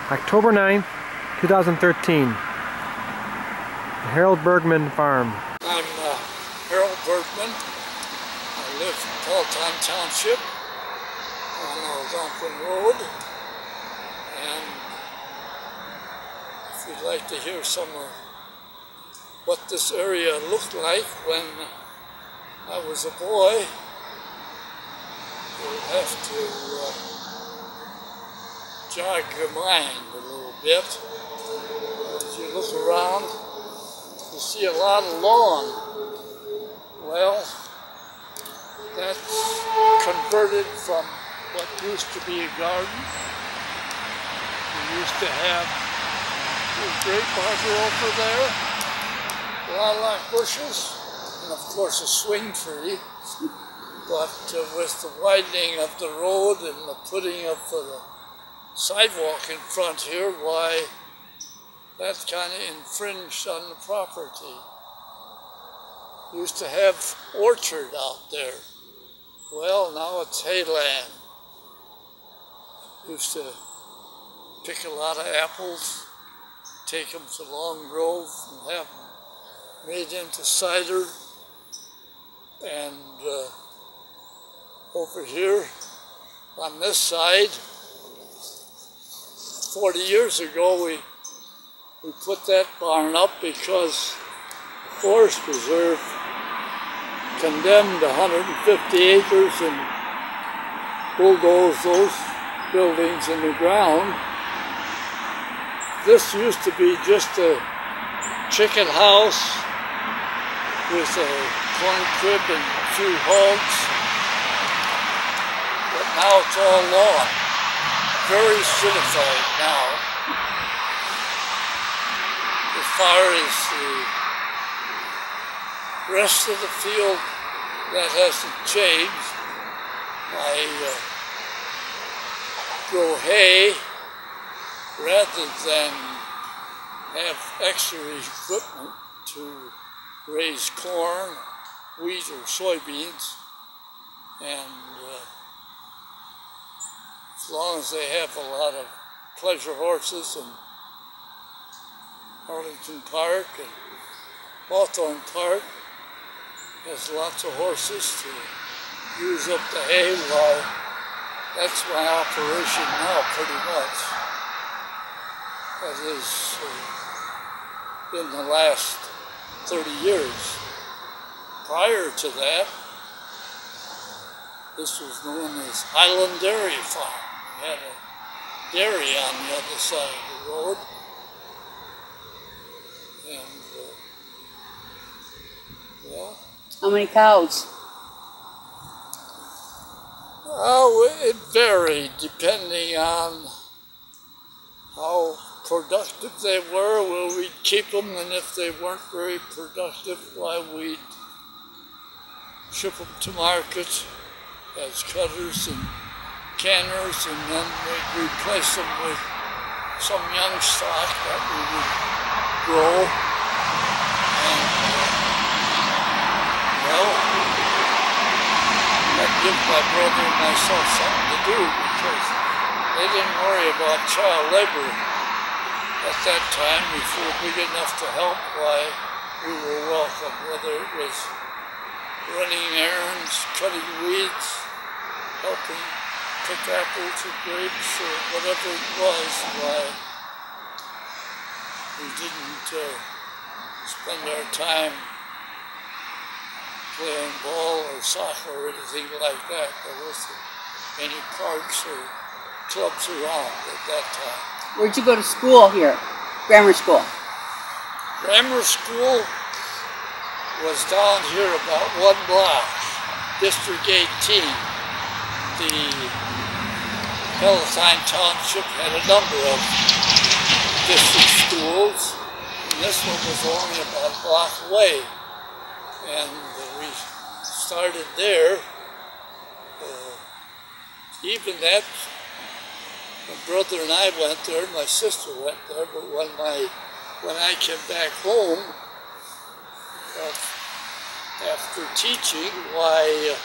October 9th, 2013. The Harold Bergman Farm. I'm Harold Bergman. I live in Palatine Township on Algonquin Road. And if you'd like to hear some of what this area looked like when I was a boy, you'll have to jog your mind a little bit. As you look around, you see a lot of lawn. Well, that's converted from what used to be a garden. We used to have a grape arbor over there, lilac bushes, and of course a swing tree. But with the widening of the road and the putting of the sidewalk in front here, why, that kind of infringed on the property. Used to have orchard out there. Well, now it's hayland. Used to pick a lot of apples, take them to Long Grove and have them made into cider. And over here on this side, 40 years ago, we put that barn up because the Forest Preserve condemned 150 acres and bulldozed those buildings in the ground. This used to be just a chicken house with a corn crib and a few hogs, but now it's all lawn. Very citified now. As far as the rest of the field, that hasn't changed. I grow hay rather than have extra equipment to raise corn, wheat, or soybeans. And as long as they have a lot of pleasure horses, and Arlington Park and Hawthorne Park has lots of horses to use up the hay. Well, that's my operation now, pretty much. That is in the last 30 years. Prior to that, this was known as Highland Dairy Farm. We had a dairy on the other side of the road. And, well. How many cows? Oh, it varied depending on how productive they were. Well, we'd keep them, and if they weren't very productive, why, we'd ship them to market as cutters and canners, and then we'd replace them with some young stock that we would grow. And, well, that gives my brother and myself something to do, because they didn't worry about child labor at that time. If we were big enough to help, why, we were welcome, whether it was running errands, cutting weeds, helping pick apples or grapes or whatever it was. Why, we didn't spend our time playing ball or soccer or anything like that. There wasn't any parks or clubs around at that time. Where'd you go to school here? Grammar school? Grammar school was down here about 1 block, District 18. The Palatine Township had a number of district schools, and this one was only about a block away. And we started there. Even that, my brother and I went there, my sister went there, but when I came back home, after teaching, why,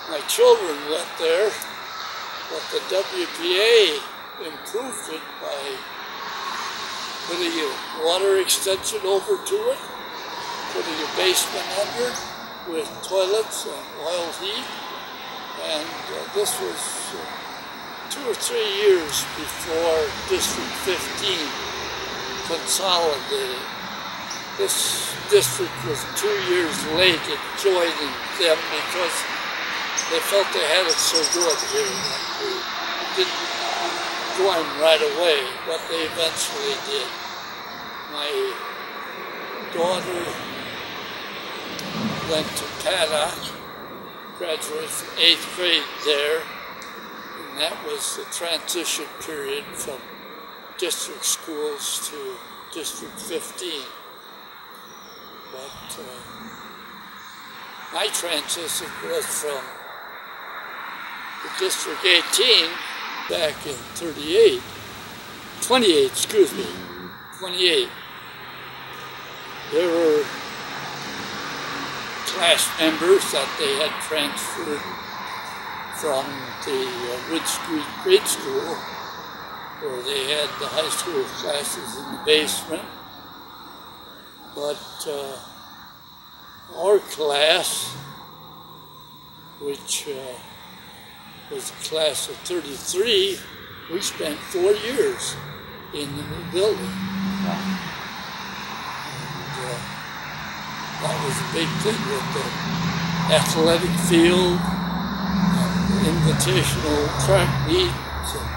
my children went there, but the WPA improved it by putting a water extension over to it, putting a basement under with toilets and oil heat, and this was 2 or 3 years before District 15 consolidated. This district was 2 years late at joining them because they felt they had it so good here that they didn't join right away, but they eventually did. My daughter went to Palatine, graduated from 8th grade there, and that was the transition period from district schools to District 15. But my transition was from the District 18 back in 28. There were class members that they had transferred from the Ridge Street Grade School, where they had the high school classes in the basement. But our class, which was a class of 33, we spent 4 years in the new building. And, that was a big thing with the athletic field, and invitational track meets, and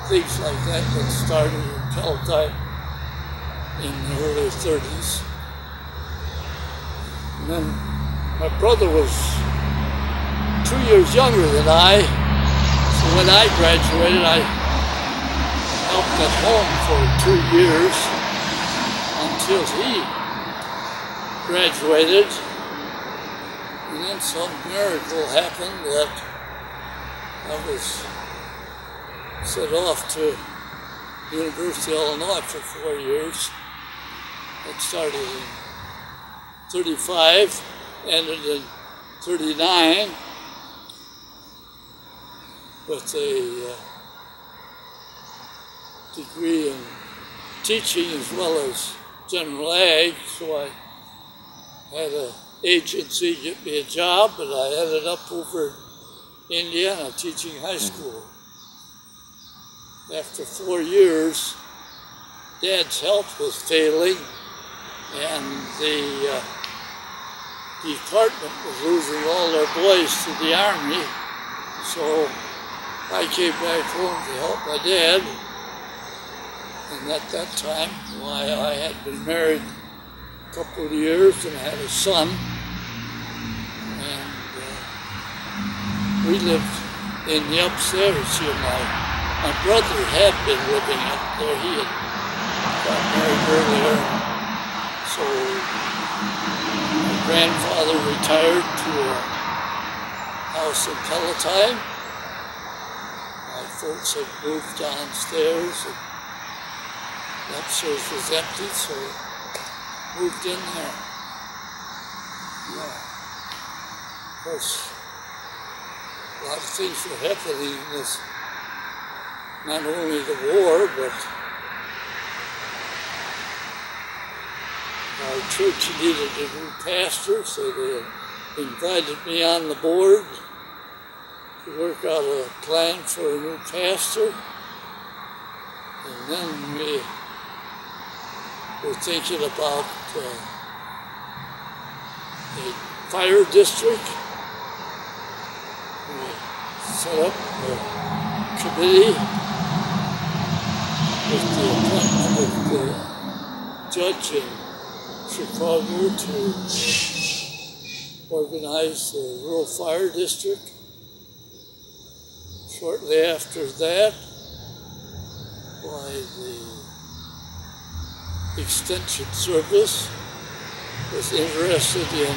things like that started in Palatine in the early 30s. And then my brother was 2 years younger than I, so when I graduated, I helped at home for 2 years until he graduated. And then some miracle happened that I was sent off to University of Illinois for 4 years. That started in 35, ended in 39 with a degree in teaching as well as general ag, so I had an agency get me a job, and I ended up over in Indiana teaching high school. After 4 years, Dad's health was failing, and the department was losing all their boys to the Army, so I came back home to help my dad. And at that time, I had been married a couple of years and had a son, and we lived in the upstairs here. My brother had been living up there. He had got married earlier, so my grandfather retired to a house in Palatine. My folks had moved downstairs, and the upstairs was empty, so moved in there. Yeah. Of course, a lot of things were happening in this, not only the war, but our church needed a new pastor, so they invited me on the board to work out a plan for a new pastor. And then we were thinking about a fire district. We set up a committee with the appointment of the judge in Chicago to organize the rural fire district. Shortly after that, why the Extension Service was interested in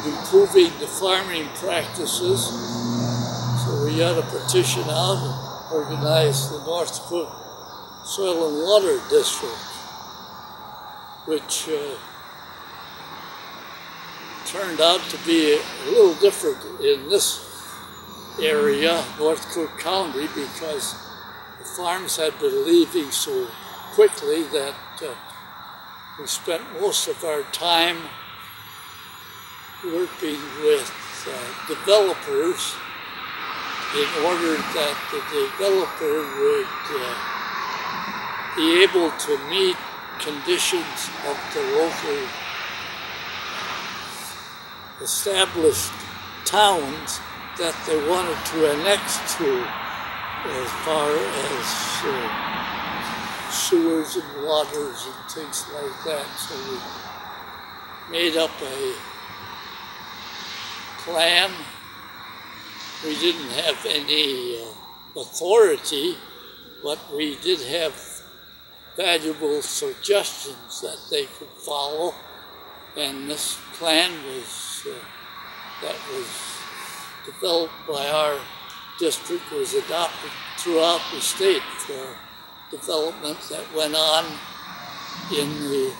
improving the farming practices, so we got a petition out and organized the North Dakota Soil and Water District, which turned out to be a little different in this area, North Cook County, because the farms had been leaving so quickly that we spent most of our time working with developers in order that the developer would be able to meet conditions of the local established towns that they wanted to annex to, as far as sewers and waters and things like that. So we made up a plan. We didn't have any authority, but we did have valuable suggestions that they could follow. And this plan that was developed by our district was adopted throughout the state for development that went on in the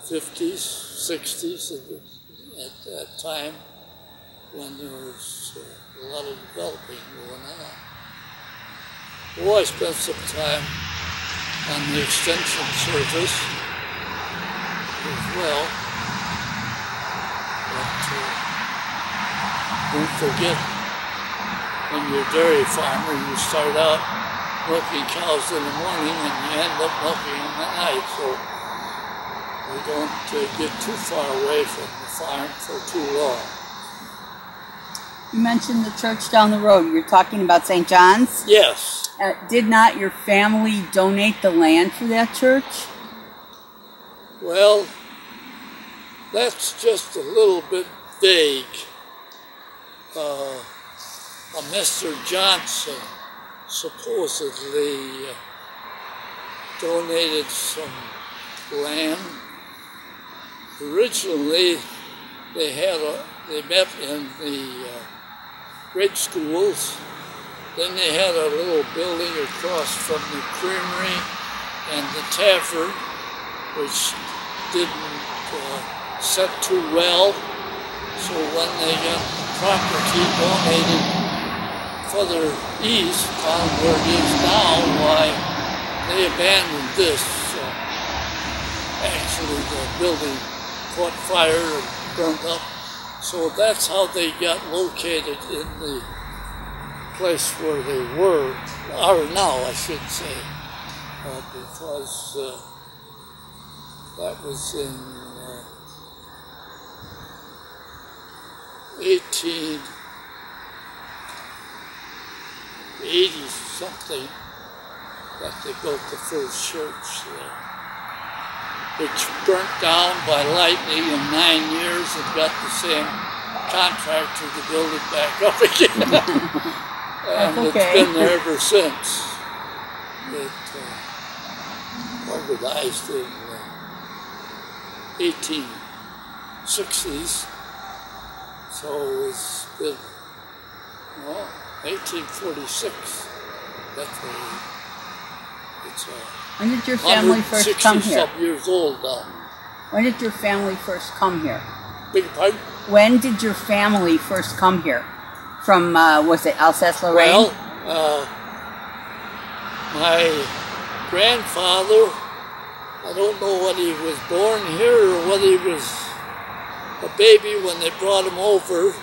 50s, 60s at that time, when there was a lot of developing going on. Oh, I spent some time on the extension service as well. But don't forget, when you're a dairy farmer, you start out milking cows in the morning and you end up milking them at night. So we don't get too far away from the farm for too long. You mentioned the church down the road. You're talking about St. John's? Yes. Did not your family donate the land for that church? Well, that's just a little bit vague. Mr. Johnson supposedly donated some land. Originally, they met in the grade schools. Then they had a little building across from the creamery and the tavern, which didn't set too well. So when they got property donated further east, down where it is now, why they abandoned this. So actually, the building caught fire and burned up. So that's how they got located in the place where they were, or now I should say, because that was in 1880 something that they built the first church there, which burnt down by lightning in 9 years and got the same contractor to build it back up again. And it's been there ever since. It organized in the 1860s, so it's been 1846. That's when it's when did your family first come here? 160 some years old now. When did your family first come here? Beg your pardon? When did your family first come here? From, was it Alsace-Lorraine? Well, my grandfather, I don't know whether he was born here or whether he was a baby when they brought him over.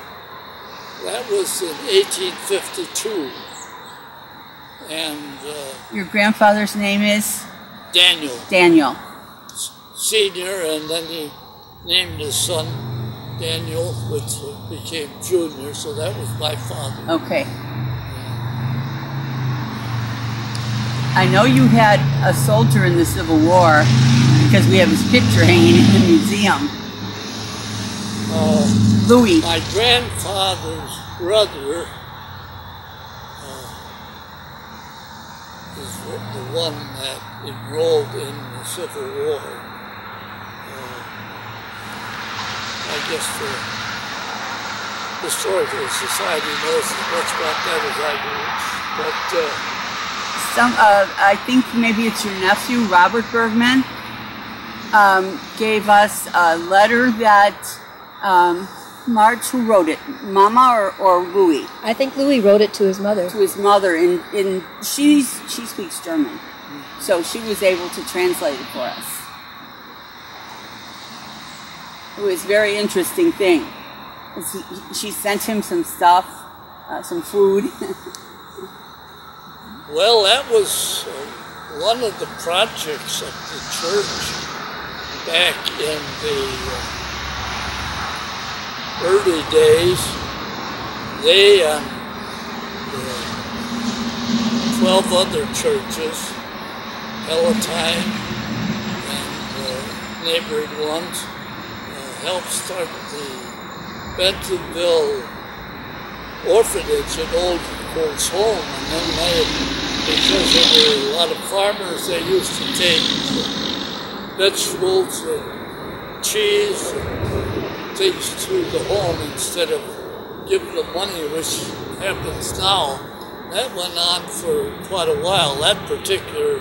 That was in 1852. And your grandfather's name is? Daniel. Daniel. Senior, and then he named his son Daniel, which became Junior, so that was my father. Okay. I know you had a soldier in the Civil War because we have his picture hanging in the museum. Louis. My grandfather's brother is the one that enrolled in the Civil War. I guess the Historical Society knows as much about that as I do. But I think maybe it's your nephew, Robert Bergman, gave us a letter that Marge, who wrote it? Mama or Louis? I think Louis wrote it to his mother. To his mother, and she speaks German, so she was able to translate it for us. It was a very interesting thing. She sent him some stuff, some food. Well, that was one of the projects of the church back in the early days. They and 12 other churches, Palatine and neighboring ones, helped start the Bentonville orphanage at Old Folks' Home, and then because there were a lot of farmers, they used to take vegetables and cheese and things to the home instead of giving them money, which happens now. That went on for quite a while. That particular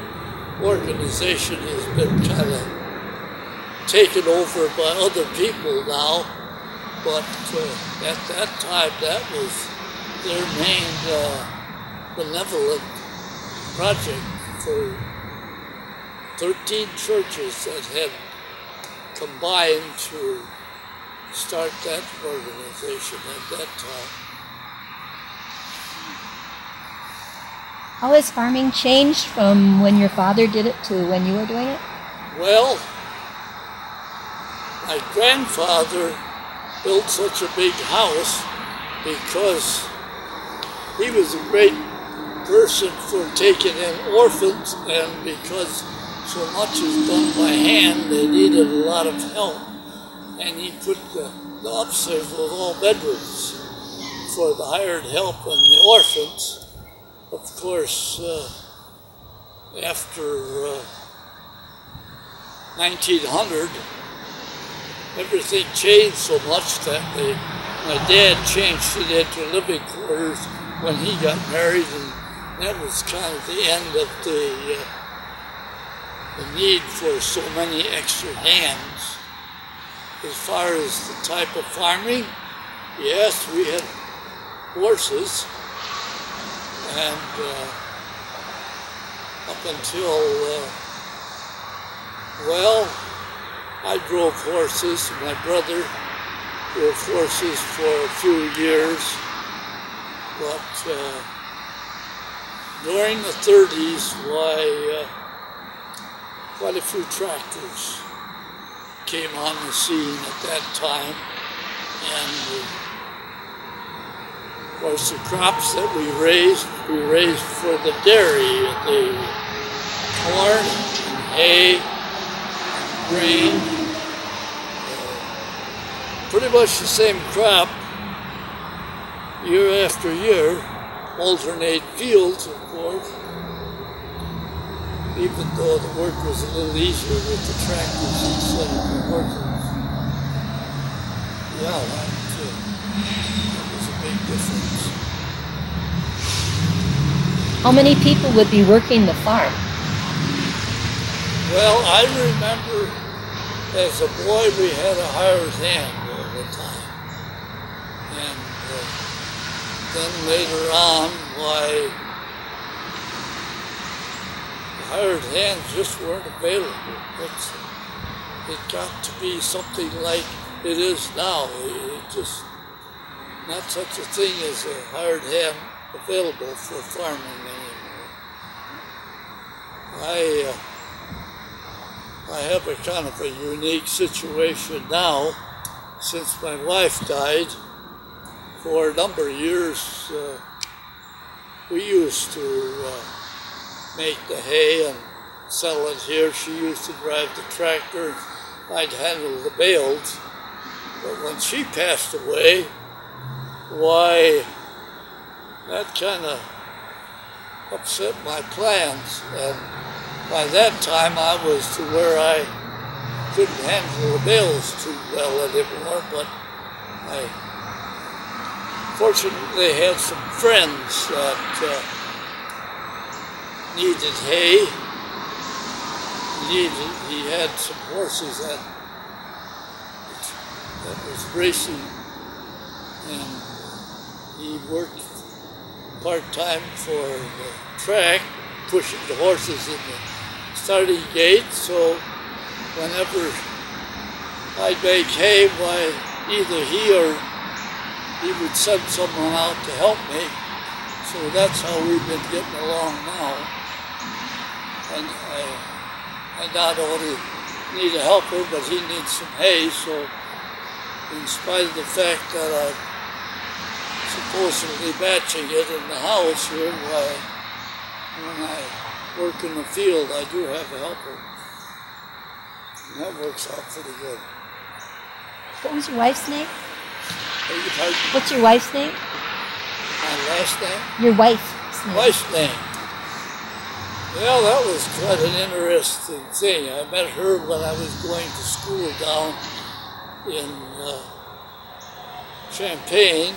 organization has been kind of taken over by other people now, but at that time that was their main benevolent project for 13 churches that had combined to start that organization at that time. How has farming changed from when your father did it to when you were doing it? Well, my grandfather built such a big house because he was a great person for taking in orphans, and because so much is done by hand, they needed a lot of help. And he put the upstairs with all bedrooms for the hired help and the orphans. Of course, after 1900, everything changed so much that my dad changed it into living quarters when he got married, and that was kind of the end of the need for so many extra hands. As far as the type of farming, yes, we had horses, and up until, well, I drove horses. My brother drove horses for a few years, but during the 30s, quite a few tractors came on the scene at that time, and of course the crops that we raised for the dairy, the corn and hay, grain, pretty much the same crop year after year, alternate fields of course, even though the work was a little easier with the tractors instead of the horses. Yeah, that was a big difference. How many people would be working the farm? Well, I remember as a boy we had a hired hand all the time. And then later on, why, hired hands just weren't available. It got to be something like it is now. It just, not such a thing as a hired hand available for farming anymore. I have a kind of a unique situation now, since my wife died. For a number of years, we used to make the hay and sell it here. She used to drive the tractor, I'd handle the bales. But when she passed away, why, that kind of upset my plans. And by that time, I was to where I couldn't handle the bales too well anymore, but I fortunately had some friends that needed hay. He had some horses that was racing and he worked part-time for the track, pushing the horses in the starting gate, so whenever I'd make hay, why either he or he would send someone out to help me. So that's how we've been getting along now. And I not only need a helper, but he needs some hay, so in spite of the fact that I'm supposedly batching it in the house here, why when I work in the field, I do have a helper. And that works out pretty good. What was your wife's name? Beg your pardon? What's your wife's name? My last name? Your wife's name. Wife's name. Well, that was quite an interesting thing. I met her when I was going to school down in Champaign.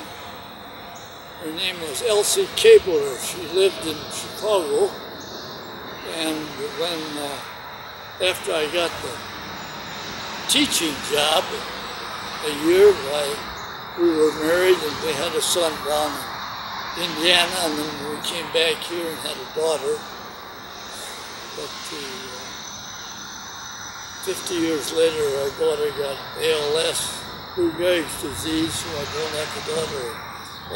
Her name was Elsie Kabler. She lived in Chicago. And when, after I got the teaching job, a year, we were married and we had a son down in Indiana, and then we came back here and had a daughter. But 50 years later, our daughter got ALS, Lou Gehrig's disease, so I don't have a daughter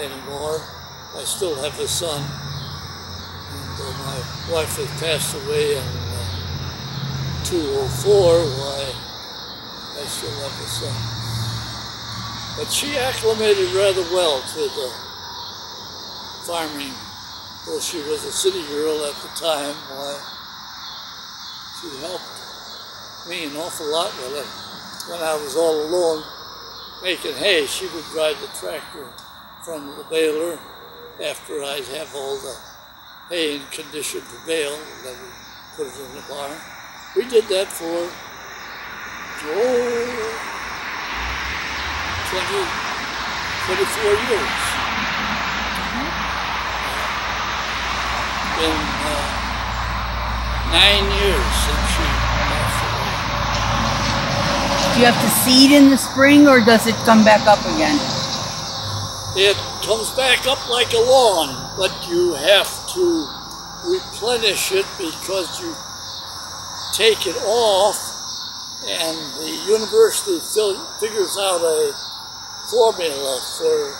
anymore. I still have a son. And my wife had passed away in 2004, why I still have a son. But she acclimated rather well to the farming. Though she was a city girl at the time, why she helped me an awful lot with it. When I was all alone making hay, she would drive the tractor in front of the baler after I'd have all the hay in condition to bale, and then we put it in the barn. We did that for 24 years. Been 9 years since she passed away. Do you have to seed in the spring, or does it come back up again? It comes back up like a lawn, but you have to replenish it because you take it off, and the university figures out a formula for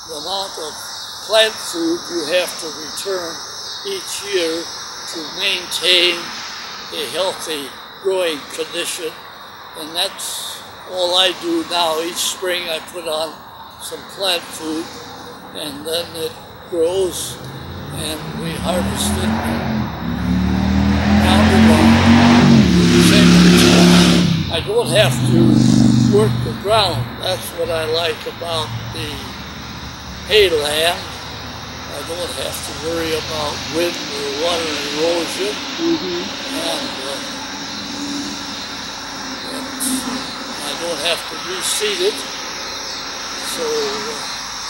the amount of plant food you have to return each year to maintain a healthy growing condition. And that's all I do now. Each spring I put on some plant food, and then it grows and we harvest it down the lawn. I don't have to work the ground. That's what I like about the hay land. I don't have to worry about wind or water erosion. And I don't have to reseed it. So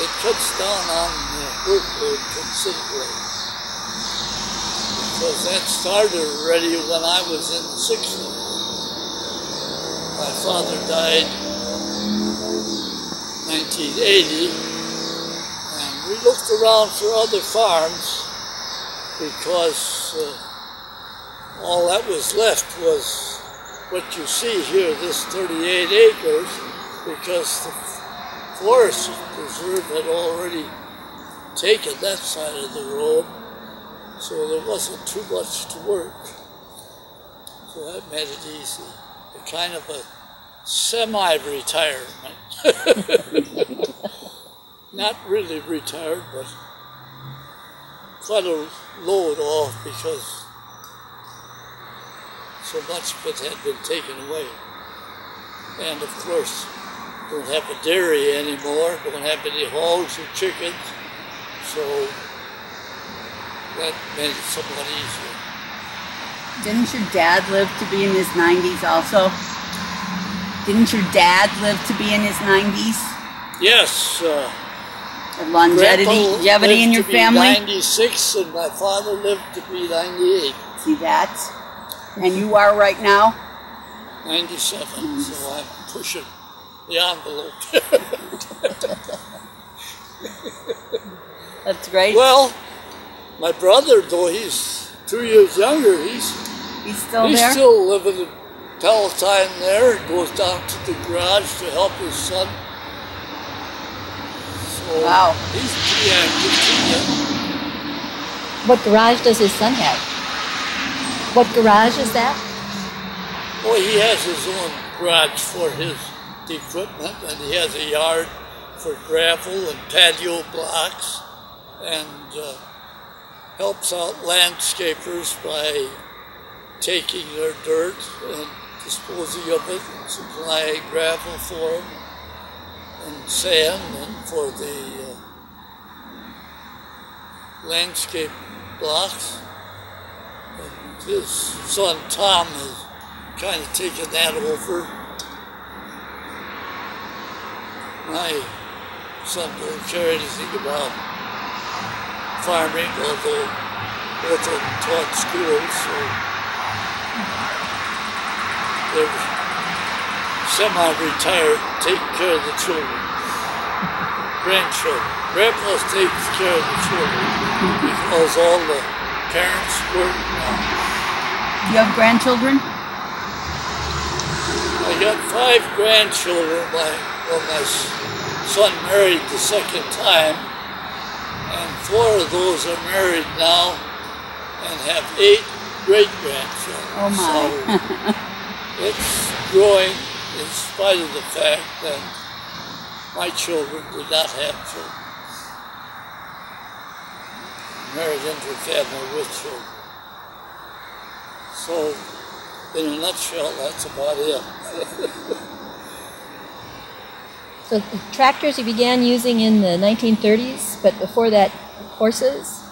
it cuts down on the workload considerably. Because that started already when I was in the 60s. My father died in 1980, and we looked around for other farms because all that was left was what you see here, this 38 acres, because the Forest Preserve had already taken that side of the road, so there wasn't too much to work. So that made it easy. A kind of a semi-retirement. Not really retired, but quite a load off because so much of it had been taken away. And of course, don't have a dairy anymore, don't have any hogs or chickens, so that made it somewhat easier. Didn't your dad live to be in his 90s also? Didn't your dad live to be in his 90s? Yes. Longevity in your family? 96, and my father lived to be 98. See that? And you are right now? 97, so I'm pushing the envelope. That's great. Well, my brother, though he's 2 years younger, he's still there? still living in Palatine there. He goes down to the garage to help his son. So Wow. he's pretty active too. What garage does his son have? What garage is that? Well, he has his own garage for his equipment, and he has a yard for gravel and patio blocks, and helps out landscapers by taking their dirt and disposing of it, and supplying gravel for them, and sand, and for the landscape blocks. And his son Tom has kind of taken that over. My son don't care anything about farming, although both of them taught school, so they're semi-retired, taking care of the children, grandchildren. Grandpa's takes care of the children because all the parents work now. You have grandchildren? I got 5 grandchildren when my son married the second time, and 4 of those are married now and have 8 great-grandchildren. Oh my. So it's growing in spite of the fact that my children did not have children. Married into a family with children. So, in a nutshell, that's about it. So the tractors you began using in the 1930s, but before that, horses?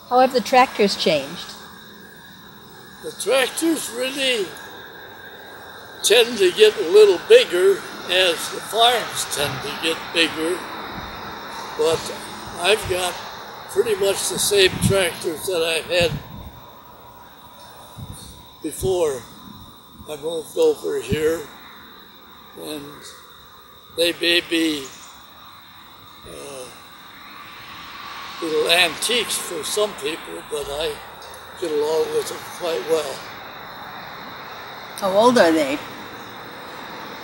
How have the tractors changed? The tractors really tend to get a little bigger as the farms tend to get bigger, but I've got pretty much the same tractors that I've had before I moved over here, and they may be little antiques for some people, but I get along with them quite well. How old are they?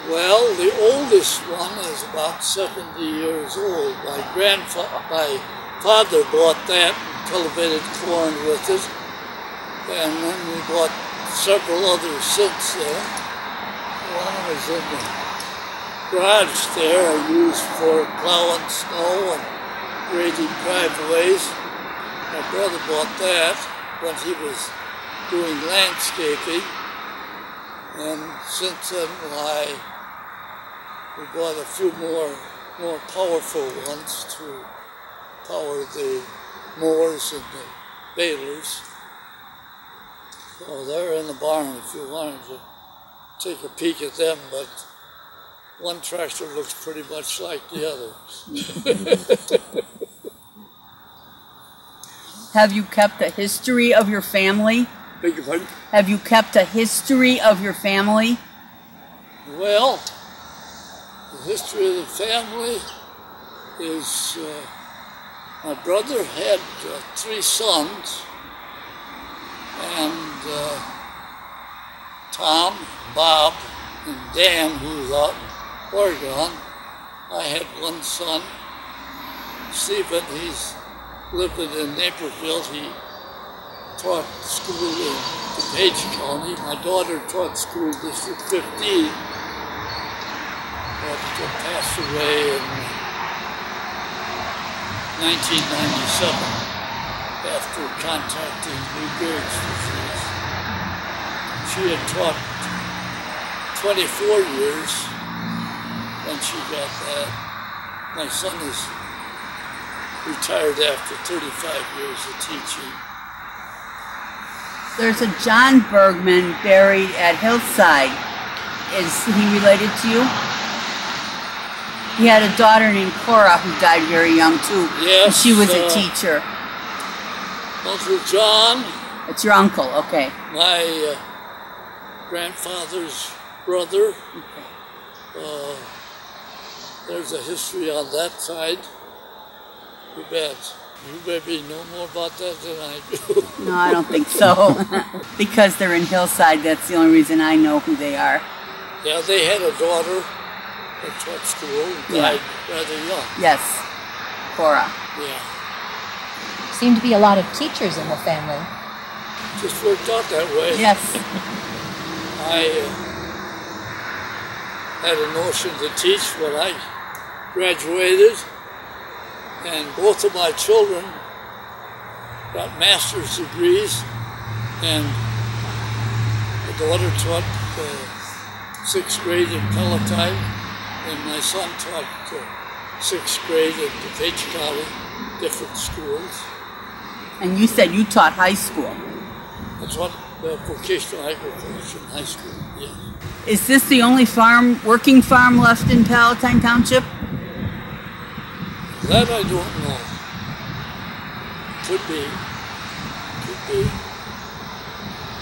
Well, the oldest one is about 70 years old. My father bought that and cultivated corn with it, and then we bought several others since then. One was in the garage there, I used for plowing snow and grading driveways. My brother bought that when he was doing landscaping, and since then we bought a few more powerful ones to power the mowers and the balers. So they're in the barn if you wanted to take a peek at them, but one tractor looks pretty much like the others. Have you kept a history of your family? Beg your pardon? Have you kept a history of your family? Well, the history of the family is my brother had 3 sons, and Tom, Bob, and Dan, who was out in Oregon. I had 1 son, Stephen. He's living in Naperville. He taught school in DuPage County. My daughter taught school in District 15, but passed away in 1997 after contacting Lou Gehrig's disease. She had taught 24 years when she got that. My son is retired after 35 years of teaching. There's a John Bergman buried at Hillside. Is he related to you? He had a daughter named Cora who died very young too. Yes. She was a teacher. Uncle John. It's your uncle, okay. My grandfather's brother. There's a history on that side. You bet. You maybe know more about that than I do. No, I don't think so. Because they're in Hillside, that's the only reason I know who they are. Yeah, they had a daughter at taught school who died rather young. Yes, Cora. Yeah. Seemed to be a lot of teachers in the family. Just worked out that way. Yes. I had a notion to teach when I graduated, and both of my children got master's degrees, and the daughter taught 6th grade in Palatine, and my son taught 6th grade in DuPage County, different schools. And you said you taught high school. I taught vocational agriculture in high school, yes. Is this the only working farm left in Palatine Township? That I don't know. Could be.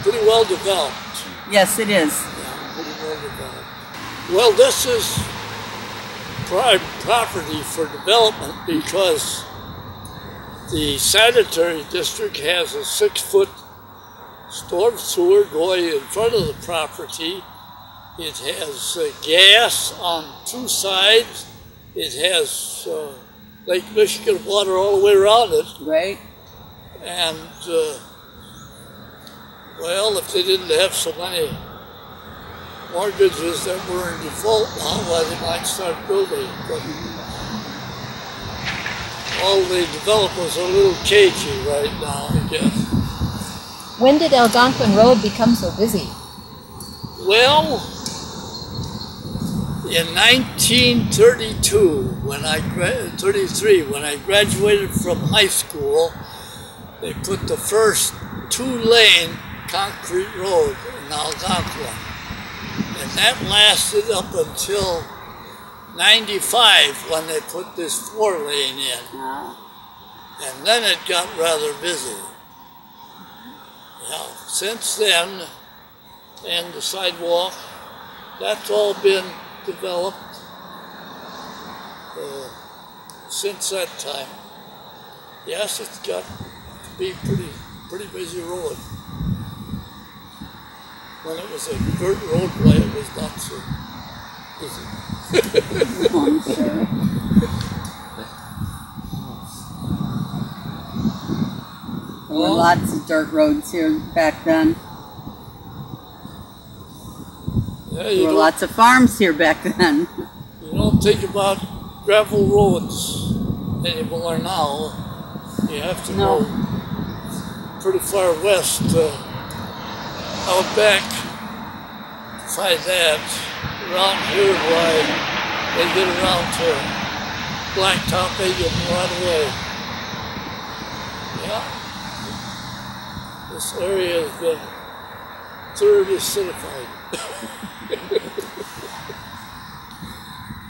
Pretty well developed. Yes, it is. Yeah, pretty well developed. Well, this is prime property for development because the sanitary district has a 6-foot storm sewer going in front of the property. It has gas on 2 sides. It has Lake Michigan water all the way around it. Right. And, well, if they didn't have so many mortgages that were in default now, well, they might start building. But all the developers are a little cagey right now, I guess. When did Algonquin Road become so busy? Well, in 1933, when I graduated from high school, they put the first 2-lane concrete road in Algonquin. And that lasted up until 95 when they put this 4-lane in. And then it got rather busy. Now, since then, and the sidewalk, that's all been developed since that time. Yes, it's got to be pretty busy road. When it was a dirt roadway, it was not so busy. There were lots of dirt roads here back then. Yeah, There were lots of farms here back then. You don't think about gravel roads anymore now. You have to go pretty far west, out back, to find that. Around here, why they get around to Blacktop, they get right away. Yeah. This area has been thoroughly acidified.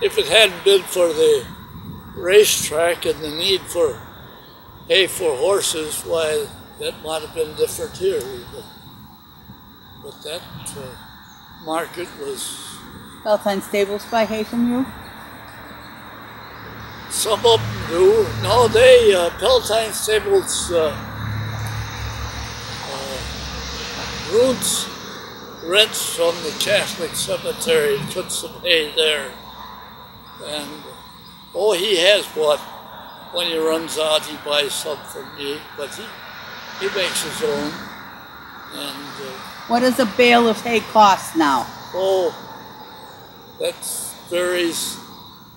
If it hadn't been for the racetrack and the need for hay for horses, why, that might have been different here. But that market was... Palatine Stables buy hay from you? Some of them do. No, they, Palatine Stables rents from the Catholic cemetery and puts some hay there. And, oh, he has what? When he runs out, he buys some from me, but he makes his own. And what does a bale of hay cost now? oh, that varies.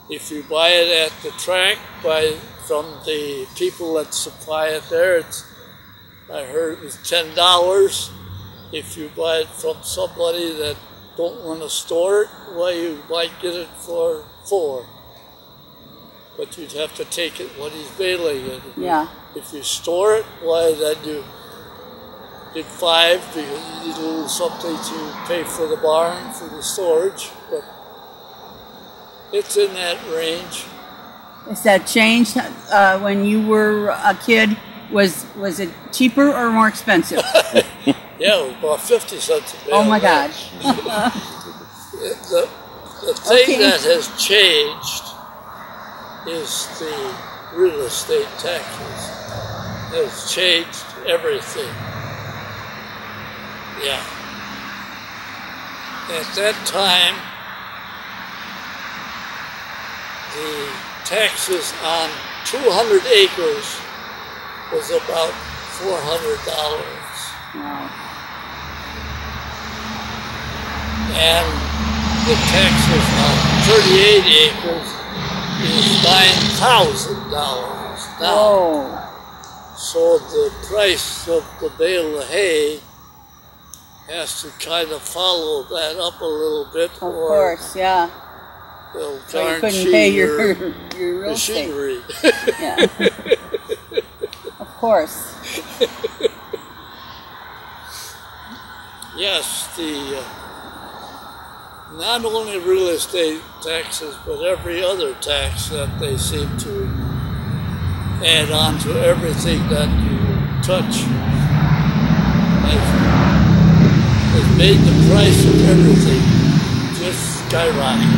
If you buy it at the track from the people that supply it there, I heard it was $10. If you buy it from somebody that don't want to store it, well, you might get it for $4. But you'd have to take it when he's baling it. Yeah. If you store it, why, then you get $5 because you need a little something to pay for the barn, for the storage. But it's in that range. Has that changed when you were a kid? Was it cheaper or more expensive? Yeah, it was about 50 cents a bale. Oh my gosh. The thing that has changed is the real estate taxes has changed everything. Yeah. At that time, the taxes on 200 acres was about $400. Wow. And the taxes on 38 acres is $9,000 now. Whoa. So the price of the bale of hay has to kind of follow that up a little bit, Of course, yeah. they'll So you couldn't guarantee pay your your real estate. machinery. Yeah. Of course. Yes, the not only real estate taxes, but every other tax that they seem to add on to everything that you touch has made the price of everything just skyrocket.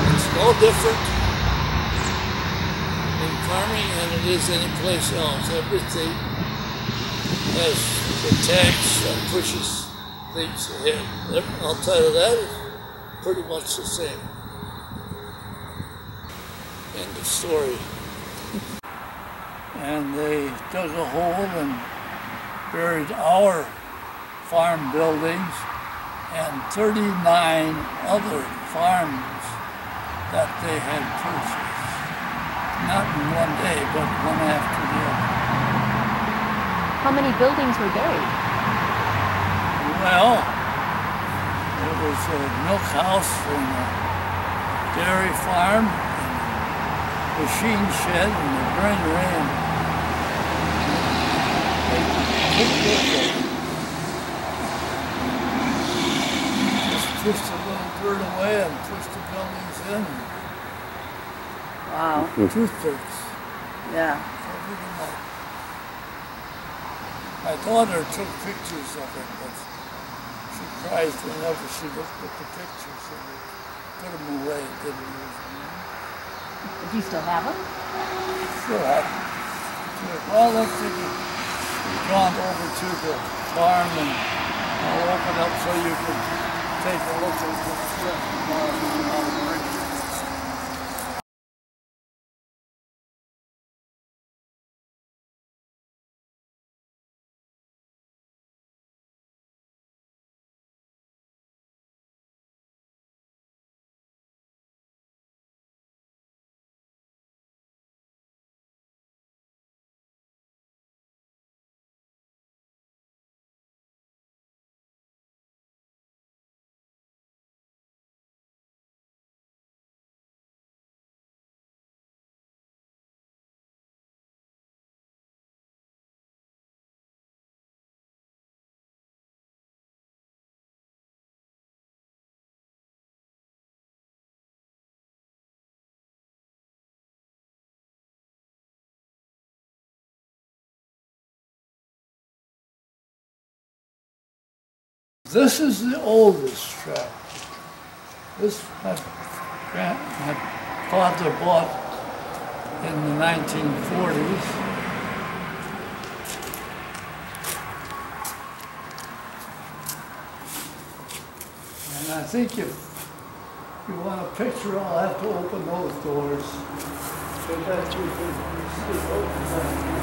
It's no different in farming than it is any place else. Everything has the tax that pushes things ahead. Outside of that, it's pretty much the same. End of story. And they dug a hole and buried our farm buildings and 39 other farms that they had purchased. Not in one day, but one after the other. How many buildings were buried? Well, it was a milk house and a dairy farm, and a machine shed and a granary, and they took those up. Just pushed a little dirt away and pushed the buildings in. Wow. Toothpicks. Yeah. Covered them up. My daughter took pictures of it, but she cries whenever she looked at the pictures, so we put them away, didn't use them. Do you still have them? Still have them. Well, let's take it. We've gone over to the farm and I'll open up so you can take a look at the farm. This is the oldest track. This my father bought in the 1940s. And I think if you want a picture, I'll have to open those doors so that you can see open.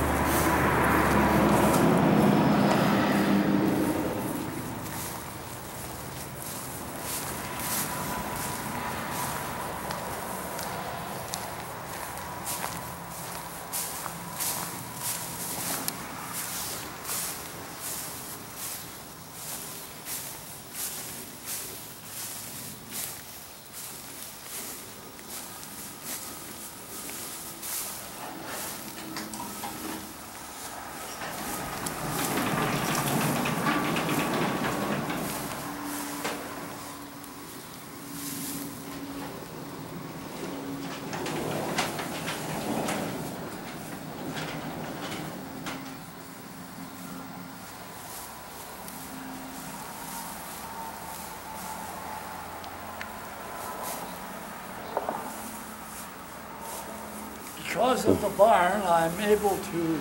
Because of the barn, I'm able to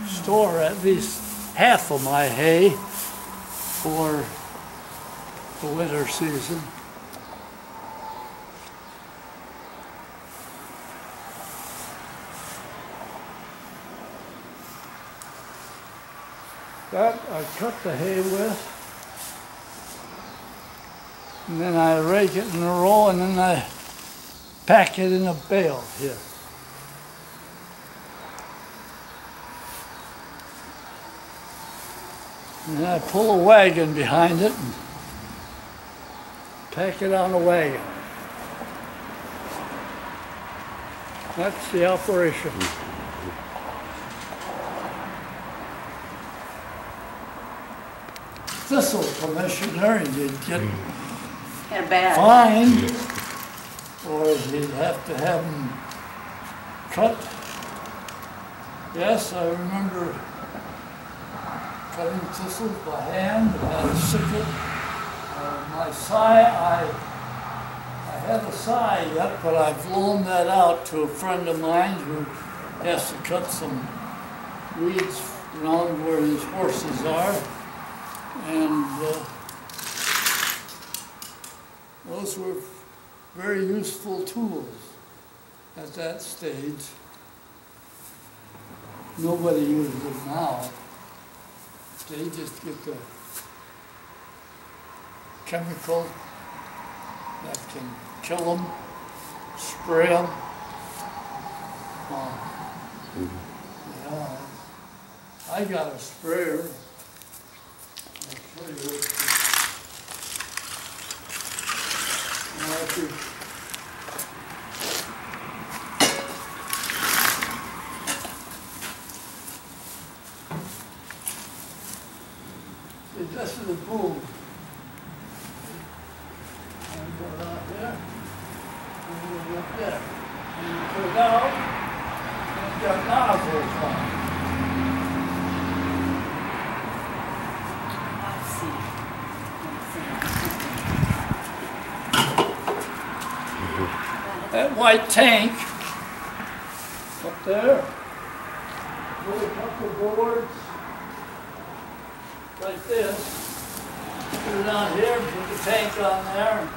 store at least half of my hay for the winter season. That I cut the hay with, and then I rake it in a row, and then I pack it in a bale here. And then I pull a wagon behind it and pack it on a wagon. That's the operation. Thistle commissioner, and you'd get Had a bad. fined, or you'd have to have them cut. Yes, I remember cutting thistles by hand. I had a sickle. My scythe, I had a scythe yet, but I've loaned that out to a friend of mine who has to cut some weeds around where his horses are. And those were very useful tools at that stage. Nobody uses them now. They just get the chemical that can kill them, spray them. Yeah, I got a sprayer. This is the boom. And go out there, and go up there. And you put it out, and it's got nozzles on it. That white tank up there, with a couple of boards like this, put it on here, put the tank on there,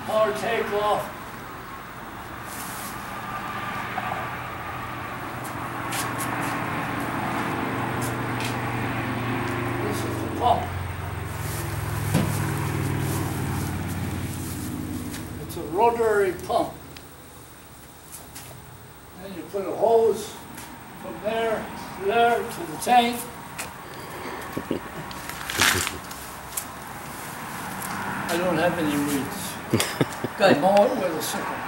power tank off. This is the pump. It's a rotary pump. Then you put a hose from there to there to the tank. I don't have any weeds. Good. I mow it with a sickle.